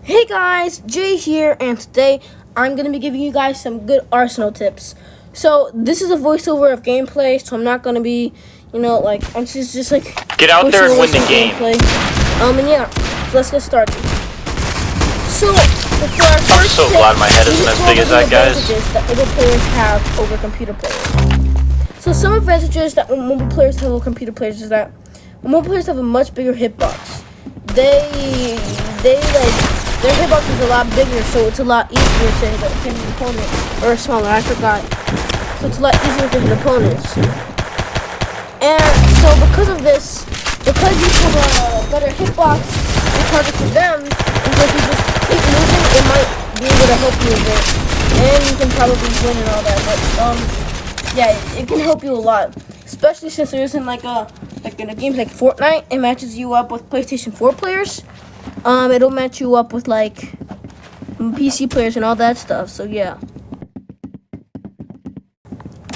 Hey guys, Jay here, and today I'm going to be giving you guys some good Arsenal tips. So this is a voiceover of gameplay, so I'm not going to be, I'm just like get out there and win the game. And yeah, so let's get started. So for our I'm first so tip, glad my head isn't as big as that, guys. That mobile players have over computer players. So some advantages that mobile players have over computer players is that mobile players have a much bigger hitbox. Their hitbox is a lot bigger, so it's a lot easier to hit an opponent. Or smaller, I forgot. So it's a lot easier to hit opponents. And so because of this, because you have a better hitbox, it's harder for them. And if you just keep moving, it might be able to help you a bit. And you can probably win and all that. But yeah, it can help you a lot. Especially since there isn't like in a game like Fortnite, it matches you up with PlayStation 4 players. It'll match you up with like PC players and all that stuff. So yeah.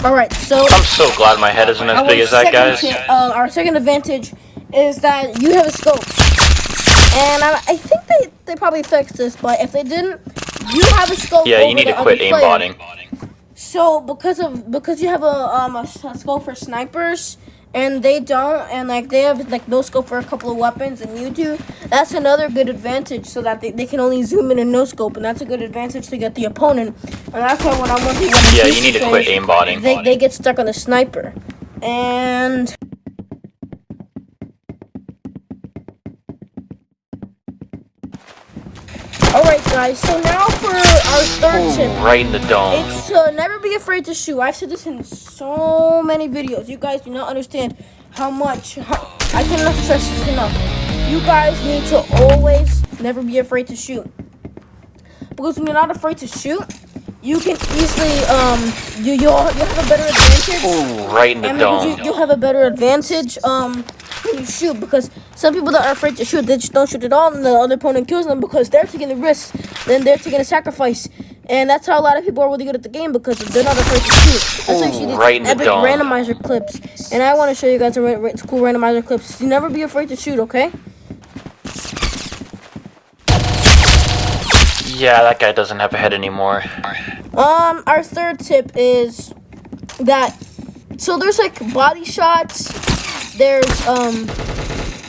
All right. So I'm so glad my head isn't as big as that, guys. Our second advantage is that you have a scope, and I think they probably fixed this, but if they didn't, you have a scope. Yeah, you need to quit aimbotting. So because you have a scope for snipers. And they don't, and like they have like no scope for a couple of weapons, and you do. That's another good advantage, so that they can only zoom in and no scope, and that's a good advantage to get the opponent. And that's why when I want to yeah, you need to quit aimbotting. They get stuck on the sniper, and alright guys, so now for our third tip. Right in the dome. It's never be afraid to shoot. I've said this in so many videos. You guys do not understand how I cannot stress this enough. You guys need to always never be afraid to shoot. Because when you're not afraid to shoot, you can easily you'll have a better advantage. Ooh, right in the dome. You'll have a better advantage when you shoot, because some people that are afraid to shoot, they just don't shoot at all, and the other opponent kills them because they're taking the risk, then they're taking a sacrifice. And that's how a lot of people are really good at the game, because they're not afraid to shoot. That's why you see these epic randomizer clips. And I want to show you guys some cool randomizer clips. You never be afraid to shoot, okay? Yeah, that guy doesn't have a head anymore. Our third tip is that, so there's like body shots, there's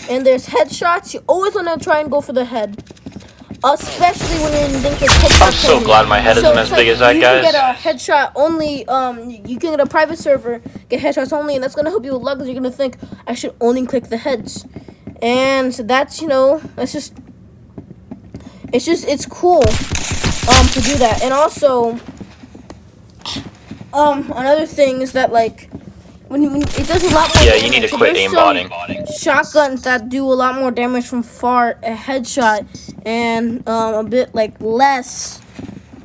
headshots. You always want to try and go for the head. Especially when you're in Dinker's headshot. I'm so glad my head isn't as big as that, guys. You can get a headshot only, you can get a private server, get headshots only, and that's going to help you a lot, because you're going to think, I should only click the heads. And so that's, it's cool, to do that. And also, another thing is that, like, when it does a lot more damage. You need to quit aimbotting. Shotguns that do a lot more damage from far, a headshot, and a bit like less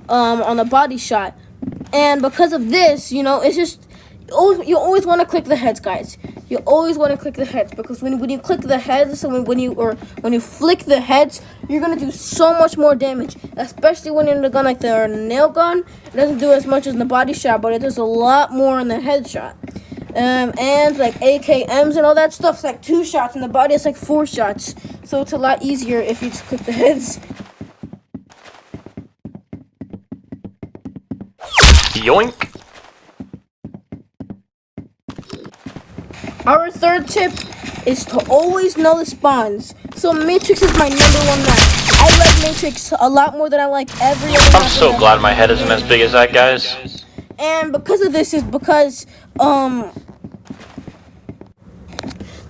on the body shot. And because of this, it's just you always want to click the heads, guys. You always want to click the heads, because when you click the heads, so when you flick the heads, you're gonna do so much more damage. Especially when you're in the gun like the nail gun. It doesn't do as much as in the body shot, but it does a lot more in the headshot. And like AKMs and all that stuff, it's like 2 shots, and the body is like 4 shots. So it's a lot easier if you just click the heads. Yoink. Our third tip is to always know the spawns. So Matrix is my #1 map. I like Matrix a lot more than I like every other map. I'm so glad my head isn't as big as that, guys. And because of this is because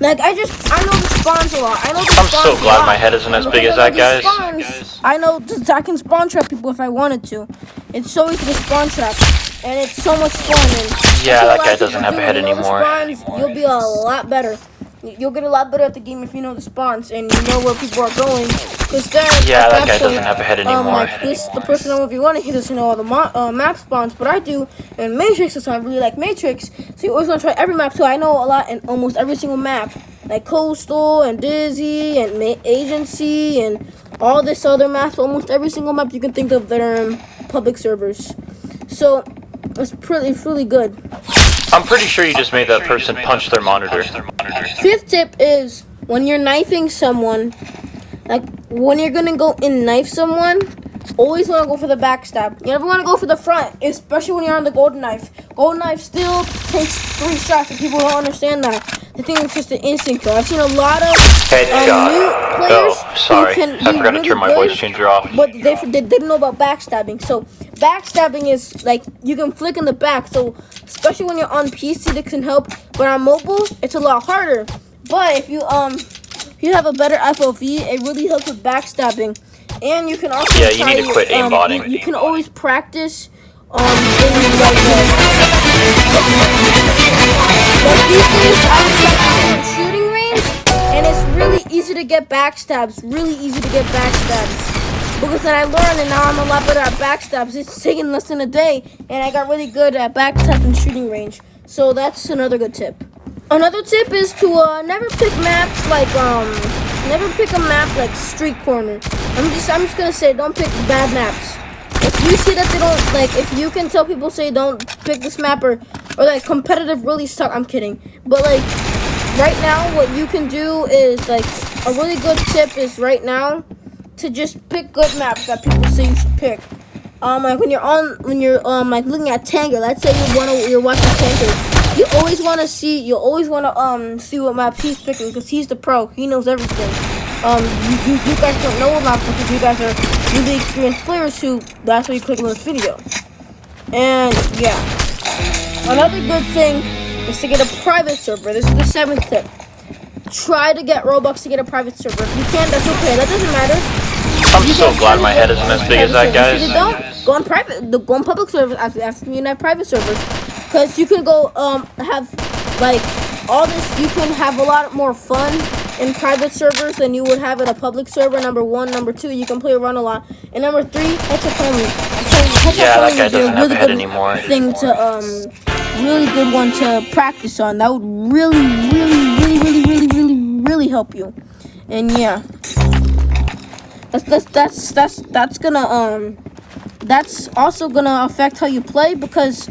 like I know the spawns a lot. I'm so glad my head isn't as big as that, guys. I know I can spawn trap people if I wanted to. It's so easy to spawn trap, and it's so much fun. And yeah, that guy doesn't have a head anymore. You'll be a lot better. You'll get a lot better at the game if you know the spawns and you know where people are going. Yeah, that guy doesn't have a head anymore. Like the person on if he doesn't know all the map spawns, but I do. And Matrix, so I really like Matrix. So you always want to try every map too. I know a lot in almost every single map, like Coastal and Dizzy and Agency and all this other maps. Almost every single map you can think of that are in public servers. So it's really good. I'm pretty sure you just made that person punch their monitor. Fifth tip is when you're knifing someone, like when you're gonna go and knife someone, always want to go for the backstab. You never want to go for the front, especially when you're on the golden knife. Golden knife still takes 3 shots, and people don't understand that. They think it's just an instant kill. I've seen a lot of new players sorry, who can I forgot to turn my voice changer off. but they didn't know about backstabbing. So backstabbing is like you can flick in the back. So especially when you're on PC, that can help. But on mobile, it's a lot harder. But if you have a better FOV, it really helps with backstabbing. And you can also you need to quit aimbotting. You can always practice things like this. But these days, I was practicing in shooting range, and it's really easy to get backstabs. Really easy to get backstabs. Because then I learned, and now I'm a lot better at backstabs. It's taken less than a day, and I got really good at backstabs in shooting range. So that's another good tip. Another tip is to never pick maps like never pick a map like Street Corner. I'm just gonna say, don't pick bad maps. If you see that they don't like, if you can tell people say don't pick this map or like competitive really suck. I'm kidding, but like right now, what you can do is like a really good tip is right now to just pick good maps that people say you should pick. Like when you're like looking at Tanker. Let's say you're watching Tanker. You always want to see what maps he's picking because he's the pro. He knows everything. You guys don't know maps because you guys are really experienced players who that's why you click on this video. And yeah, another good thing is to get a private server. This is the 7th tip. Try to get Robux to get a private server. If you can, that's okay. That doesn't matter. I'm so glad my head isn't as big as that, guys. If you don't, go on private. Go on public servers after you have private servers. Because you can go have like all this. You can have a lot more fun in private servers than you would have in a public server. Number 1, number 2, you can play around a lot. And number 3, headshot family. Yeah, that guy doesn't have a head anymore. Thing to really good one to practice on. That would really help you. And yeah, that's gonna that's also gonna affect how you play because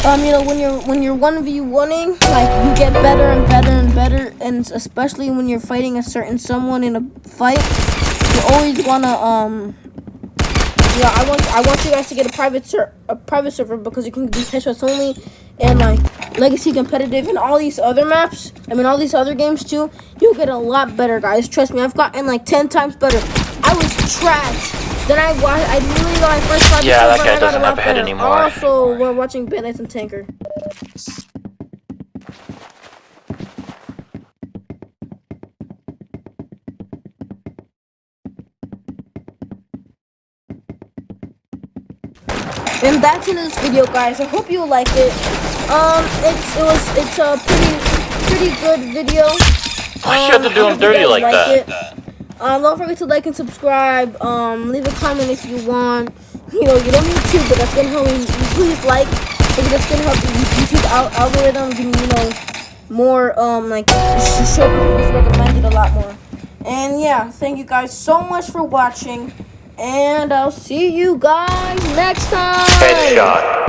you know when you're 1v1ing, like you get better and better and better, and especially when you're fighting a certain someone in a fight, you always wanna yeah, I want you guys to get a private server because you can do headshots only and like Legacy competitive and all these other maps. I mean all these other games too. You'll get a lot better, guys. Trust me, I've gotten like 10 times better. I was trash. Then I literally got my first private server. Yeah, that guy doesn't have a head anymore. Also, we're watching Bandits and Tanker. And that's in this video, guys. I hope you liked it. It's a pretty good video. Why you have to do him dirty like that? Don't forget to like and subscribe. Leave a comment if you want. You know, you don't need to, but that's gonna help me. Please like, because that's gonna help the YouTube algorithm give me, you know, more like show people who's recommended a lot more. And yeah, thank you guys so much for watching. And I'll see you guys next time. Headshot.